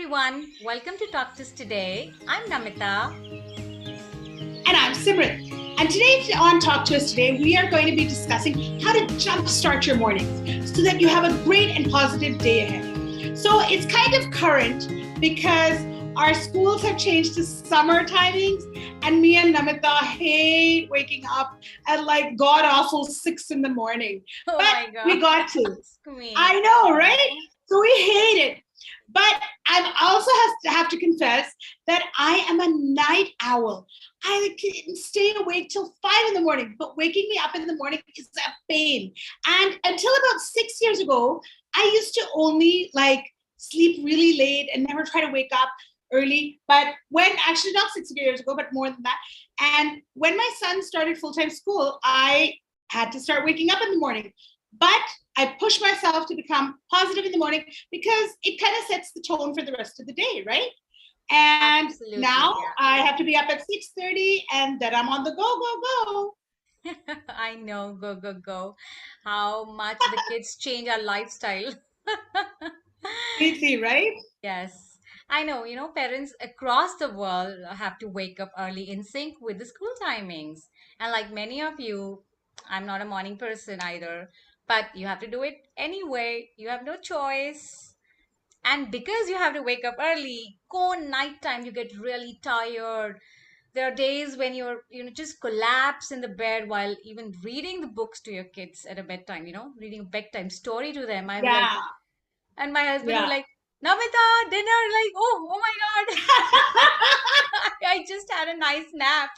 everyone, welcome to TalktousToday. I'm Namita. And I'm Simrit. And today on Talk to Us Today, we are going to be discussing how to jumpstart your mornings so that you have a great and positive day ahead. So it's kind of current because our schools have changed to summer timings, and me and Namita hate waking up at like god awful 6 in the morning. Oh But my God, we got to. ask me. I know, right? So we hate it. But I also have to confess that I am a night owl. I can stay awake till 5 in the morning, but waking me up in the morning is a pain. And until about 6 years ago, I used to only like sleep really late and never try to wake up early. But when actually not 6 years ago, but more than that. And when my son started full-time school, I had to start waking up in the morning. But I push myself to become positive in the morning because it kind of sets the tone for the rest of the day, right? And Absolutely, now yeah. I have to be up at 6:30 and then I'm on the go. I know, go, go, go. How much the kids change our lifestyle. Completely, right? Yes, I know, parents across the world have to wake up early in sync with the school timings. And like many of you, I'm not a morning person either, but you have to do it anyway. You have no choice. And because you have to wake up early, go nighttime, you get really tired. There are days when just collapse in the bed while even reading the books to your kids at a bedtime, reading a bedtime story to them. I'm like, Yeah, and my husband will yeah. like, Namita, dinner, like, oh my God. I just had a nice nap.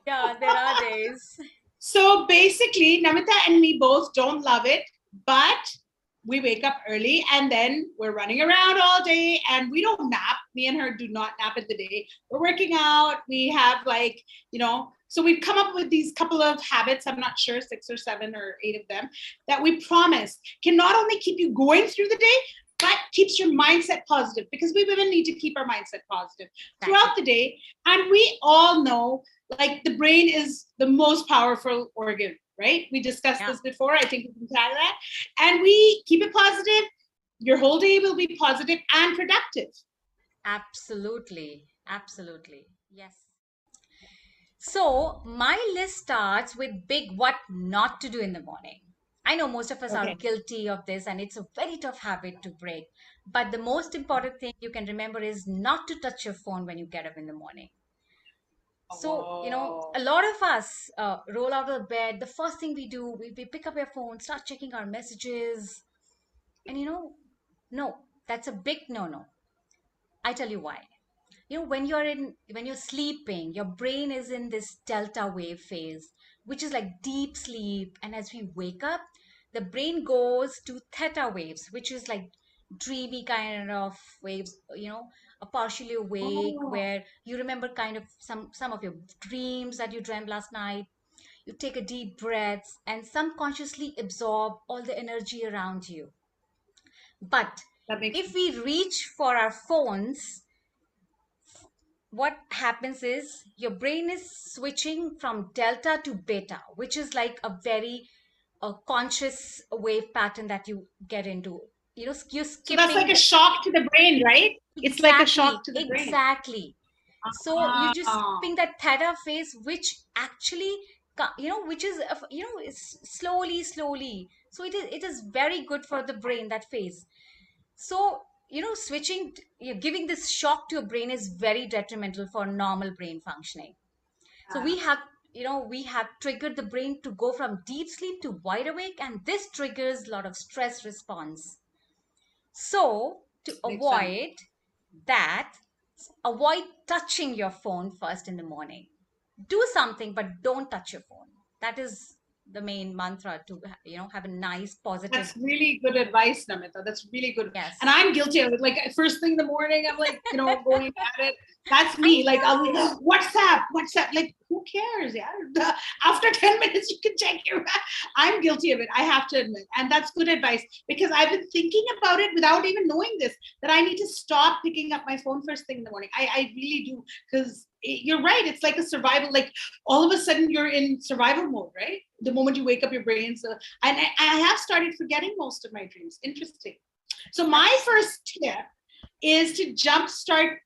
Yeah, there are days. So basically, Namita and me both don't love it, but we wake up early and then we're running around all day and we don't nap. Me and her do not nap in the day. We're working out. We have so we've come up with these couple of habits. I'm not sure, 6 or 7 or 8 of them that we promise can not only keep you going through the day, but keeps your mindset positive because we women need to keep our mindset positive Exactly. throughout the day. And we all know like the brain is the most powerful organ, right? We discussed Yeah, this before. I think we can try that. And we keep it positive. Your whole day will be positive and productive. absolutely. Absolutely. Yes. So, my list starts with big what not to do in the morning. I know most of us are Okay. guilty of this and it's a very tough habit to break. But the most important thing you can remember is not to touch your phone when you get up in the morning. So, Oh, a lot of us roll out of bed. The first thing we do, we pick up your phone, start checking our messages. And no, that's a big no no. I tell you why. When you're sleeping, your brain is in this delta wave phase, which is like deep sleep. And as we wake up, the brain goes to theta waves, which is like dreamy kind of waves, a partially awake oh, where you remember kind of some of your dreams that you dreamt last night. You take a deep breath and subconsciously absorb all the energy around you. But that makes if sense. we reach for our phones, what happens is your brain is switching from delta to beta, which is like a very conscious wave pattern that you get into. You're So that's like skipping a shock to the brain, right? It's like a shock exactly, to the brain. exactly. So you're just Ah, skipping that theta phase, which actually, which is, it's slowly. So it is very good for the brain, that phase. So, you're giving this shock to your brain is very detrimental for normal brain functioning. So ah, we have triggered the brain to go from deep sleep to wide awake, and this triggers a lot of stress response. So, to makes sense. avoid that, avoid touching your phone first in the morning. Do something, but don't touch your phone. That is the main mantra to, have a nice, positive. That's really good advice, Namita. That's really good. And Yes. I'm guilty of it. Like first thing in the morning, I'm like, going at it. That's I me. Like I'll be know. WhatsApp. Like who cares? Yeah. After 10 minutes, you can check your. I'm guilty of it. I have to admit, and that's good advice because I've been thinking about it without even knowing this. That I need to stop picking up my phone first thing in the morning. I really do because you're right. It's like a survival. Like all of a sudden, you're in survival mode, right? The moment you wake up, your brain's and I have started forgetting most of my dreams. Interesting. So my That's first tip is to jumpstart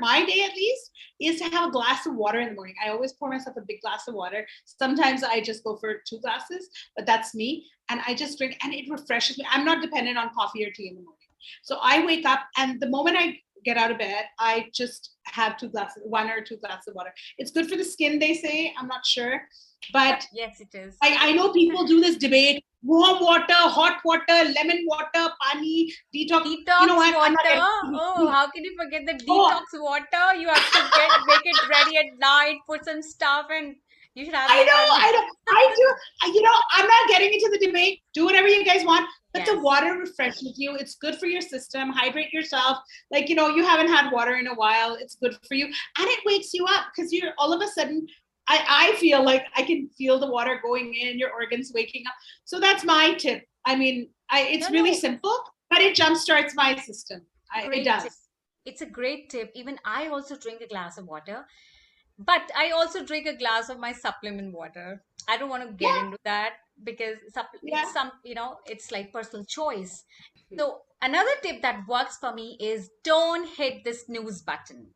my day, at least, is to have a glass of water in the morning. I always pour myself a big glass of water. Sometimes I just go for 2 glasses, but that's me. And I just drink, and it refreshes me. I'm not dependent on coffee or tea in the morning. So I wake up, and the moment I get out of bed, I just have 2 glasses, 1 or 2 glasses of water. It's good for the skin, they say. I'm not sure, but Yes, it is. I know people do this debate: warm water, hot water, lemon water, pani, detox. You know Detox what? I'm not water. getting Oh, how can you forget the oh, detox water? You have to get make it ready at night, put some stuff, and you should have I it know, early. I know, I do. I'm not getting into the debate. Do whatever you guys want, but the Yes. water refreshes you. It's good for your system. Hydrate yourself. Like, you haven't had water in a while. It's good for you, and it wakes you up because you're all of a sudden. I feel like I can feel the water going in, your organs waking up. So that's my tip. I mean, No, it's really no. simple, but it jumpstarts my system. It Great tip. does. It's a great tip. Even I also drink a glass of water, but I also drink a glass of my supplement water. I don't want to get Yeah, into that because yeah. it's like personal choice. So another tip that works for me is don't hit the snooze button.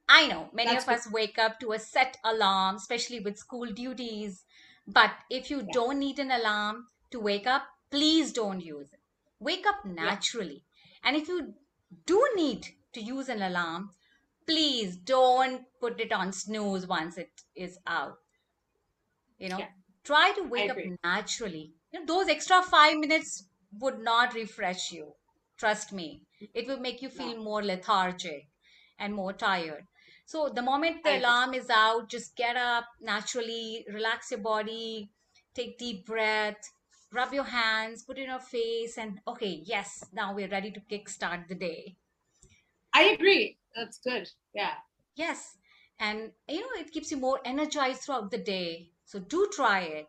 I know many That's of good. us wake up to a set alarm, especially with school duties. But if you Yeah, don't need an alarm to wake up, please don't use it. Wake up yeah, naturally. And if you do need to use an alarm, please don't put it on snooze once it is out. you yeah. know Try to I wake up agree. naturally. Those extra 5 minutes would not refresh you. Trust me, it will make you No, feel more lethargic and more tired. So the moment I the agree. alarm is out, just get up naturally, relax your body, take deep breath, rub your hands, put it in your face, and okay, yes, now we're ready to kickstart the day. I agree. That's good. Yeah. Yes. And it keeps you more energized throughout the day. So do try it.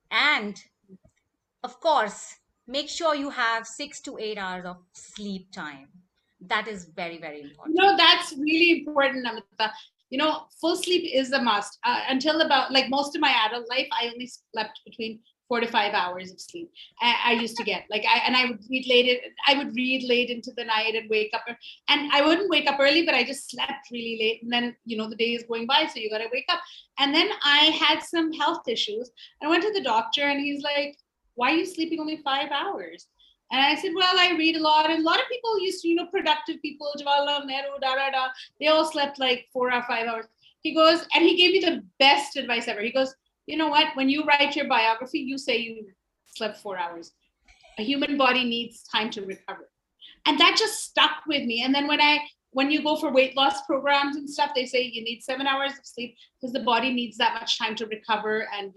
And of course, make sure you have 6 to 8 hours of sleep time. That is very, very important. That's really important, Namita. Full sleep is a must. Until about, like, most of my adult life, I only slept between 4 to 5 hours of sleep. I used to get like and I would read late. I would read late into the night and wake up, and I wouldn't wake up early, but I just slept really late. And then the day is going by, so you got to wake up. And then I had some health issues. I went to the doctor, and he's like, "Why are you sleeping only 5 hours?" And I said, well, I read a lot. And a lot of people used to, productive people, Jawaharlal Nehru, da, da, da, they all slept like 4 or 5 hours. He goes, and he gave me the best advice ever. He goes, you know what? When you write your biography, you say you slept 4 hours. A human body needs time to recover. And that just stuck with me. And then when you go for weight loss programs and stuff, they say you need 7 hours of sleep because the body needs that much time to recover and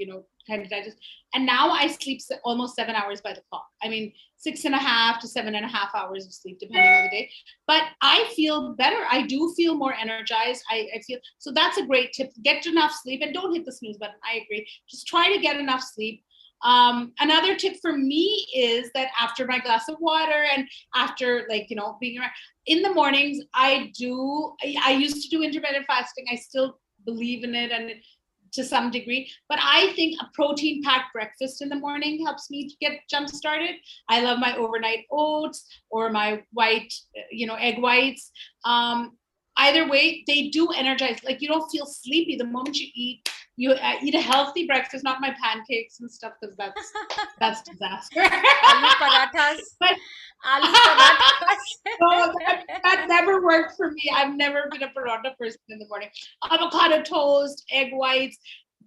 kind of digest. And now I sleep almost 7 hours by the clock. I mean, 6.5 to 7.5 hours of sleep depending on the day. But I feel better. I do feel more energized. I feel so. That's a great tip. Get enough sleep and don't hit the snooze button. I agree. Just try to get enough sleep. Another tip for me is that after my glass of water and after, like, being around in the mornings, I used to do intermittent fasting. I still believe in it, and to some degree, but I think a protein packed breakfast in the morning helps me to get jump started. I love my overnight oats or my white, egg whites. Either way, they do energize. Like, you don't feel sleepy the moment you eat a healthy breakfast, not my pancakes and stuff, because that's disaster. Aloo parathas. But Aloo parathas. no, that never worked for me. I've never been a paratha person in the morning. Avocado toast, egg whites,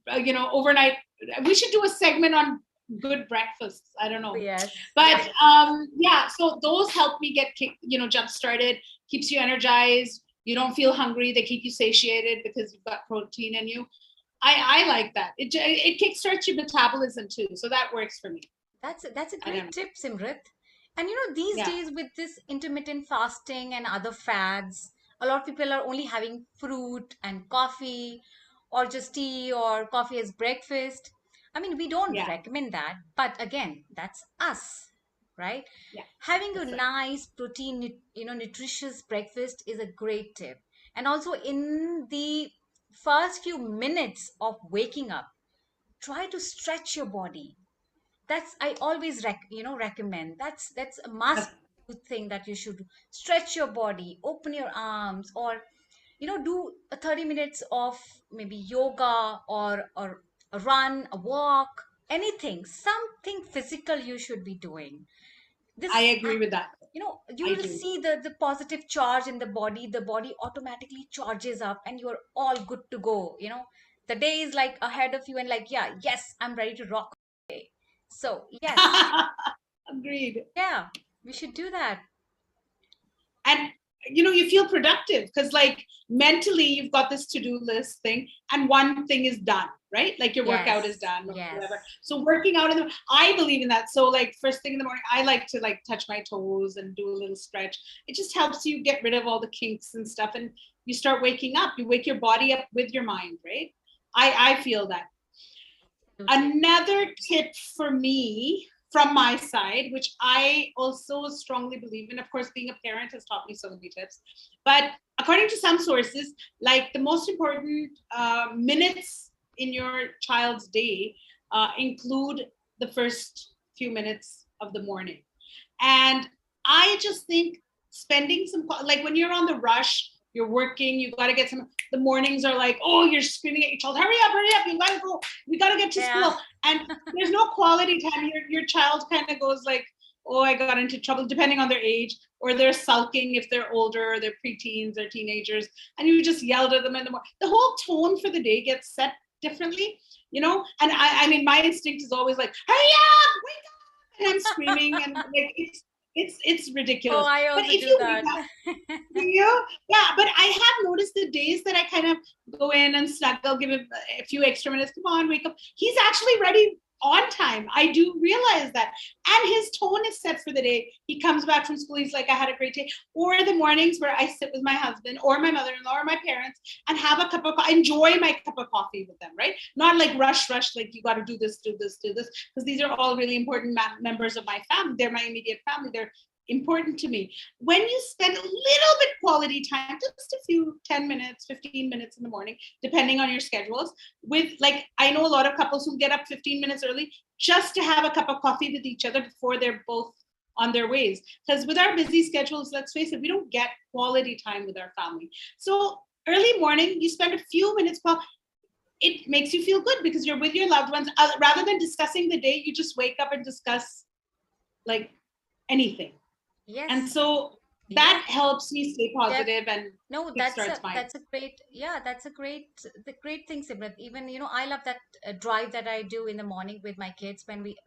overnight. We should do a segment on good breakfasts. I don't know, Yes, but yes. yeah. So those help me get jump started. Keeps you energized. You don't feel hungry. They keep you satiated because you've got protein in you. I like that. It kickstarts your metabolism too, so that works for me. That's a I don't great know. tip, Simrit. And these Yeah, days with this intermittent fasting and other fads, a lot of people are only having fruit and coffee or just tea or coffee as breakfast. I mean, we don't yeah, recommend that, but again, that's us, right? yeah. Having a That's right. nice protein, nutritious breakfast is a great tip. And also in the first few minutes of waking up, try to stretch your body. That's I always recommend. That's a That's must you think that you should stretch your body, open your arms, or do a 30 minutes of maybe yoga, or a run, a walk, anything, something physical you should be doing. I This agree with that. you I will do. see the positive charge in the body automatically charges up, and you're all good to go. The day is like ahead of you, and like, yeah, yes, I'm ready to rock today. So yes, Agreed. yeah, we should do that. And you feel productive because like mentally you've got this to-do list thing and one thing is done, right? Like your workout is Yes, done or yes, whatever. So working out I believe in that. So like first thing in the morning I like to like touch my toes and do a little stretch. It just helps you get rid of all the kinks and stuff, and you start waking up. You wake your body up with your mind, right? I feel that. absolutely. Another tip for me from my side, which I also strongly believe in, of course, being a parent has taught me so many tips, but according to some sources, like the most important minutes in your child's day include the first few minutes of the morning. And I just think spending some, like when you're on the rush, you're working, you got to get some, the mornings are like, oh, you're screaming at your child, hurry up, you got to go, we got to get to Yeah, school. And there's no quality time. Your child kind of goes like, oh, I got into trouble, depending on their age, or they're sulking if they're older, or they're preteens or teenagers, and you just yelled at them in the morning. The whole tone for the day gets set differently, And I mean, my instinct is always like, hurry up, wake up, and I'm screaming, and like it's oh, ridiculous. I But also if do you wake that. up, yeah, but I have noticed the days that I kind of go in and snuggle, give him a few extra minutes. Come on, wake up. He's actually ready on time. I do realize that. And his tone is set for the day. He comes back from school, he's like, I had a great day. Or the mornings where I sit with my husband or my mother-in-law or my parents and have a cup of enjoy my cup of coffee with them, right? Not like rush, like you got to do this, do this, do this, because these are all really important members of my family. They're my immediate family. They're important to me. When you spend a little bit quality time, just a few 10 minutes, 15 minutes in the morning, depending on your schedules, with like, I know a lot of couples who get up 15 minutes early just to have a cup of coffee with each other before they're both on their ways. Because with our busy schedules, let's face it, we don't get quality time with our family. So early morning, you spend a few minutes, it makes you feel good because you're with your loved ones. Rather than discussing the day, you just wake up and discuss like anything. And Yes, so yes. that helps me stay Def positive and No, kickstarts my. that's a great, yeah, that's a great thing, Simran. Even, I love that drive that I do in the morning with my kids when we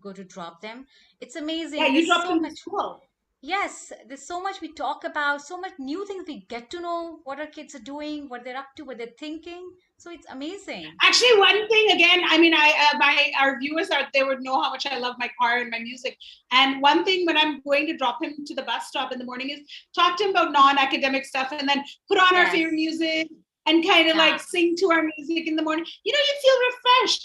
go to drop them. It's Yeah, amazing. you There's dropped so them to much. school. Yes, there's so much we talk about, so much new things we get to know, what our kids are doing, what they're up to, what they're thinking. So it's amazing. Actually, one thing again, I mean, my our viewers out there would know how much I love my car and my music. And one thing when I'm going to drop him to the bus stop in the morning is talk to him about non-academic stuff, and then put on our Yes. favorite music and kind of Yeah. like sing to our music in the morning. You feel refreshed.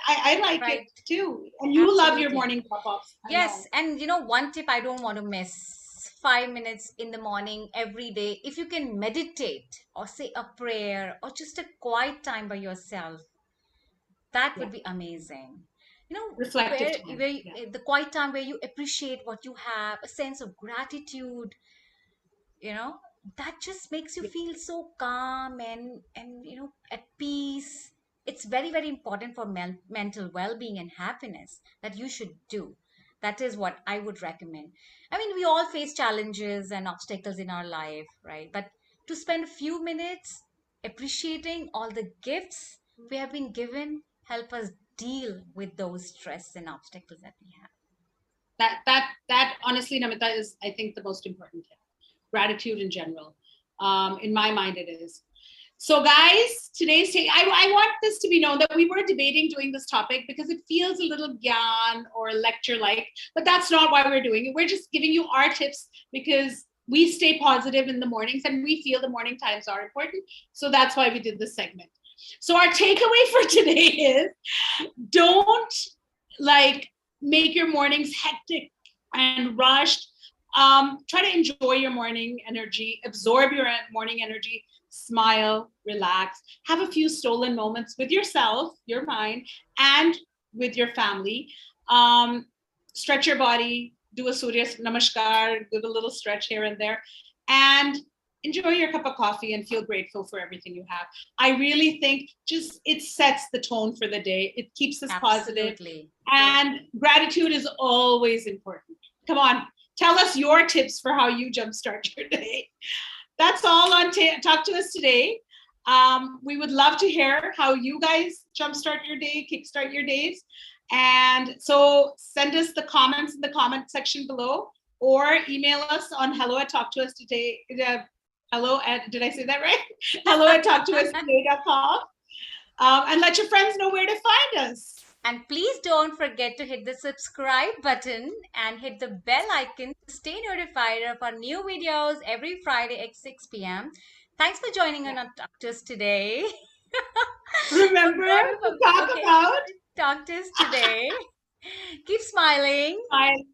I like it Right. too. And you love your Absolutely. morning drop-offs. I Yes, know. and one tip I don't want to miss, 5 minutes in the morning every day. If you can meditate or say a prayer or just a quiet time by yourself, that Yeah. would be amazing. Reflective Where time. Yeah. the quiet time where you appreciate what you have, a sense of gratitude, you know that just makes you Yeah. feel so calm and at peace. It's very, very important for mental well-being and happiness that you should do. That is what I would recommend. I mean, we all face challenges and obstacles in our life, right? But to spend a few minutes appreciating all the gifts we have been given help us deal with those stress and obstacles that we have. That honestly, Namita, is I think the most important tip. Gratitude in general. In my mind, it is. So, guys, I want this to be known that we were debating doing this topic because it feels a little gyan or lecture like, but that's not why we're doing it. We're just giving you our tips because we stay positive in the mornings and we feel the morning times are important. So that's why we did this segment. So our takeaway for today is don't like make your mornings hectic and rushed. Try to enjoy your morning energy, absorb your morning energy, smile, relax, have a few stolen moments with yourself, your mind, and with your family. Stretch your body, do a Surya Namaskar, do a little stretch here and there, and enjoy your cup of coffee and feel grateful for everything you have. I really think just it sets the tone for the day. It keeps us positive, Absolutely. and gratitude is always important. Come on, tell us your tips for how you jumpstart your day. That's all on Talk to Us today. We would love to hear how you guys jumpstart your day, kickstart your days. And so send us the comments in the comment section below, or email us on hello at talk to us today. Hello at, did I say that right? Hello at talktoustoday.com. And let your friends know where to find us. And please don't forget to hit the subscribe button and hit the bell icon to stay notified of our new videos every Friday at 6 p.m. Thanks for joining on our Doctors today. Remember to talk Okay, about Doctors today. Keep smiling, smiling,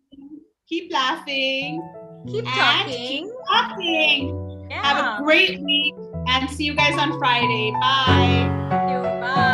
keep laughing, keep and keep talking. talking. Have a Yeah. great week and see you guys on Friday. Bye. Thank you. Bye.